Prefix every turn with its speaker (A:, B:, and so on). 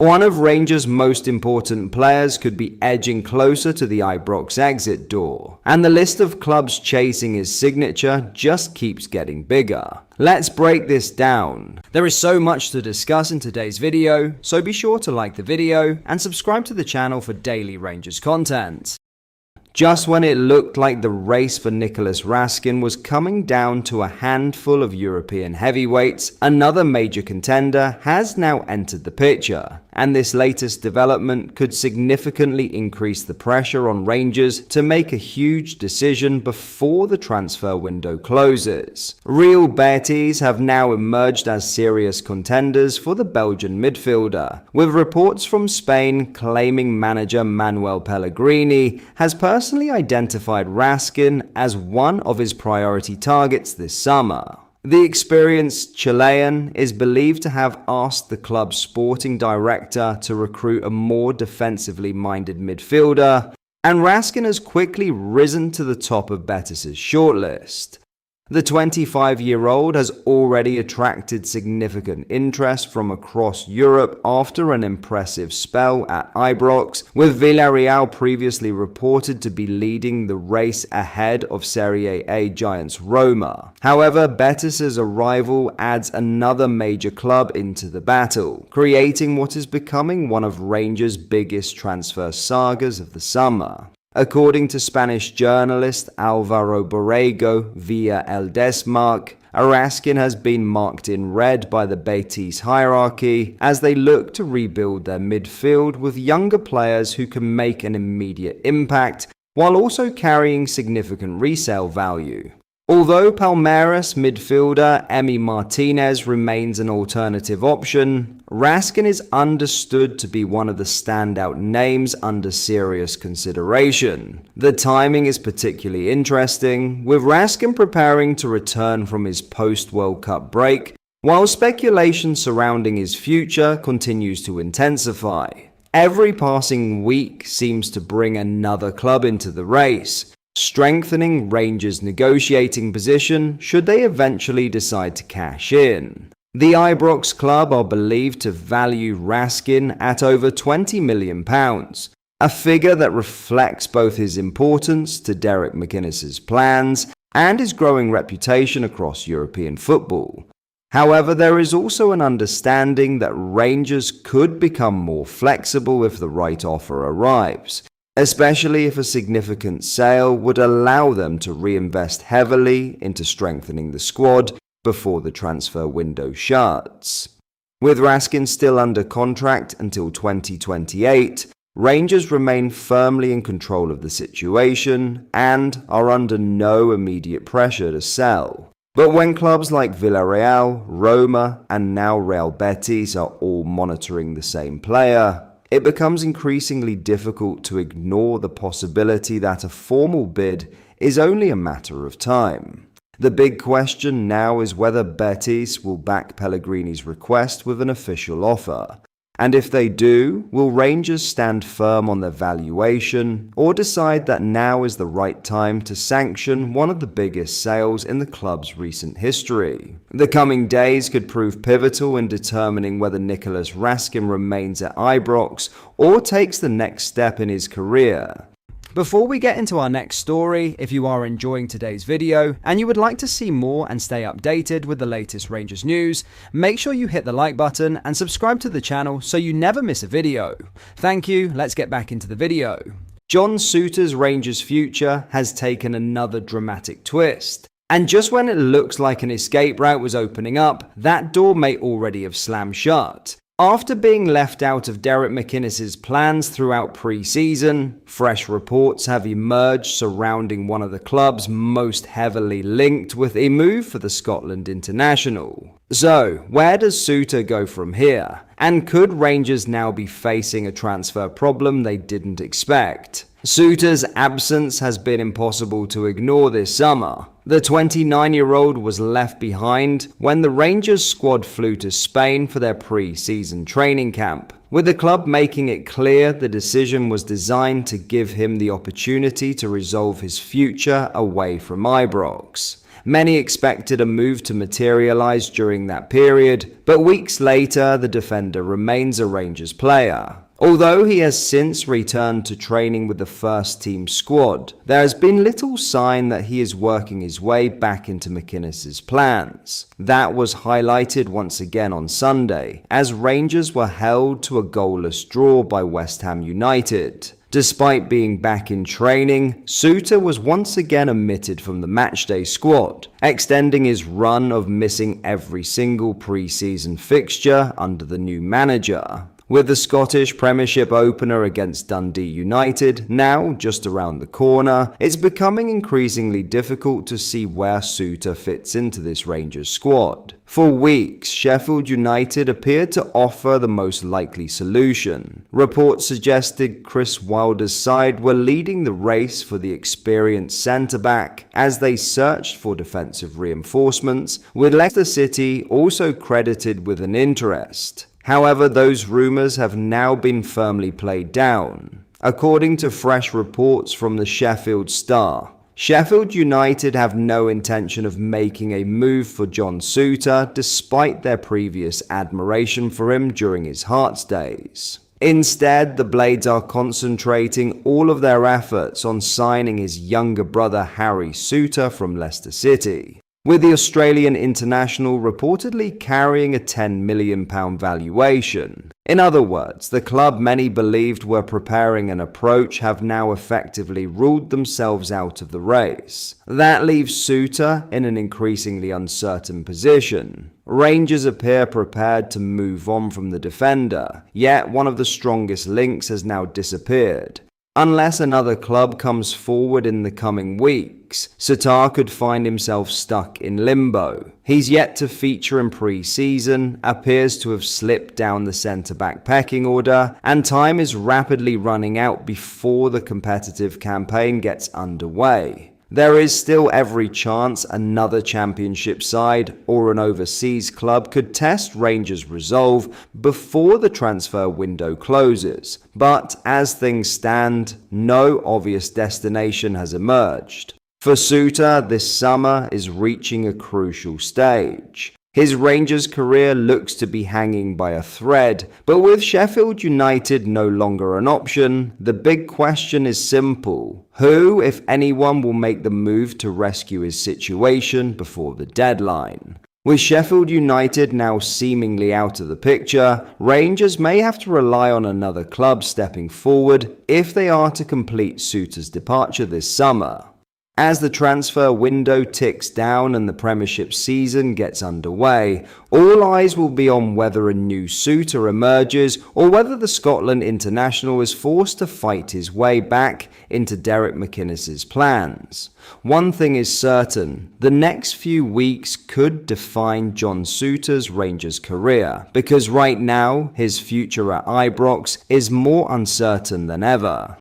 A: One of Rangers' most important players could be edging closer to the Ibrox exit door, and the list of clubs chasing his signature just keeps getting bigger. Let's break this down. There is so much to discuss in today's video, so be sure to like the video and subscribe to the channel for daily Rangers content. Just when it looked like the race for Nicolas Raskin was coming down to a handful of European heavyweights, another major contender has now entered the picture, and this latest development could significantly increase the pressure on Rangers to make a huge decision before the transfer window closes. Real Betis have now emerged as serious contenders for the Belgian midfielder, with reports from Spain claiming manager Manuel Pellegrini has personally identified Raskin as one of his priority targets this summer. The experienced Chilean is believed to have asked the club's sporting director to recruit a more defensively minded midfielder, and Raskin has quickly risen to the top of Betis' shortlist. The 25-year-old has already attracted significant interest from across Europe after an impressive spell at Ibrox, with Villarreal previously reported to be leading the race ahead of Serie A giants Roma. However, Betis' arrival adds another major club into the battle, creating what is becoming one of Rangers' biggest transfer sagas of the summer. According to Spanish journalist Álvaro Borrego via El Desmarque, Raskin has been marked in red by the Betis hierarchy as they look to rebuild their midfield with younger players who can make an immediate impact while also carrying significant resale value. Although Palmeiras midfielder Emi Martinez remains an alternative option, Raskin is understood to be one of the standout names under serious consideration. The timing is particularly interesting, with Raskin preparing to return from his post-World Cup break, while speculation surrounding his future continues to intensify. Every passing week seems to bring another club into the race, strengthening Rangers' negotiating position should they eventually decide to cash in. The Ibrox club are believed to value Raskin at over £20 million, a figure that reflects both his importance to Derek McInnes's plans and his growing reputation across European football. However, there is also an understanding that Rangers could become more flexible if the right offer arrives, especially if a significant sale would allow them to reinvest heavily into strengthening the squad before the transfer window shuts. With Raskin still under contract until 2028, Rangers remain firmly in control of the situation and are under no immediate pressure to sell. But when clubs like Villarreal, Roma, and now Real Betis are all monitoring the same player, it becomes increasingly difficult to ignore the possibility that a formal bid is only a matter of time. The big question now is whether Betis will back Pellegrini's request with an official offer. And if they do, will Rangers stand firm on their valuation or decide that now is the right time to sanction one of the biggest sales in the club's recent history? The coming days could prove pivotal in determining whether Nicolas Raskin remains at Ibrox or takes the next step in his career. Before we get into our next story, if you are enjoying today's video and you would like to see more and stay updated with the latest Rangers news, make sure you hit the like button and subscribe to the channel so you never miss a video. Thank you, let's get back into the video. John Souttar's Rangers future has taken another dramatic twist. And just when it looks like an escape route was opening up, that door may already have slammed shut. After being left out of Derek McInnes's plans throughout pre-season, fresh reports have emerged surrounding one of the clubs most heavily linked with a move for the Scotland international. So, where does Souttar go from here? And could Rangers now be facing a transfer problem they didn't expect? Souttar's absence has been impossible to ignore this summer. The 29-year-old was left behind when the Rangers squad flew to Spain for their pre-season training camp, with the club making it clear the decision was designed to give him the opportunity to resolve his future away from Ibrox. Many expected a move to materialise during that period, but weeks later the defender remains a Rangers player. Although he has since returned to training with the first-team squad, there has been little sign that he is working his way back into McInnes's plans. That was highlighted once again on Sunday, as Rangers were held to a goalless draw by West Ham United. Despite being back in training, Souttar was once again omitted from the matchday squad, extending his run of missing every single pre-season fixture under the new manager. With the Scottish Premiership opener against Dundee United now just around the corner, it's becoming increasingly difficult to see where Souttar fits into this Rangers squad. For weeks, Sheffield United appeared to offer the most likely solution. Reports suggested Chris Wilder's side were leading the race for the experienced centre-back as they searched for defensive reinforcements, with Leicester City also credited with an interest. However, those rumours have now been firmly played down. According to fresh reports from the Sheffield Star, Sheffield United have no intention of making a move for John Souttar despite their previous admiration for him during his Hearts days. Instead, the Blades are concentrating all of their efforts on signing his younger brother Harry Souttar from Leicester City, with the Australian international reportedly carrying a £10 million valuation. In other words, the club many believed were preparing an approach have now effectively ruled themselves out of the race. That leaves Souttar in an increasingly uncertain position. Rangers appear prepared to move on from the defender, yet one of the strongest links has now disappeared. Unless another club comes forward in the coming weeks, Souttar could find himself stuck in limbo. He's yet to feature in pre-season, appears to have slipped down the centre-back pecking order, and time is rapidly running out before the competitive campaign gets underway. There is still every chance another championship side or an overseas club could test Rangers' resolve before the transfer window closes, but as things stand, no obvious destination has emerged. For Souttar, this summer is reaching a crucial stage. His Rangers career looks to be hanging by a thread, but with Sheffield United no longer an option, the big question is simple. Who, if anyone, will make the move to rescue his situation before the deadline? With Sheffield United now seemingly out of the picture, Rangers may have to rely on another club stepping forward if they are to complete Souttar's departure this summer. As the transfer window ticks down and the Premiership season gets underway, all eyes will be on whether a new Souttar emerges or whether the Scotland international is forced to fight his way back into Derek McInnes's plans. One thing is certain, the next few weeks could define John Souttar's Rangers career, because right now his future at Ibrox is more uncertain than ever.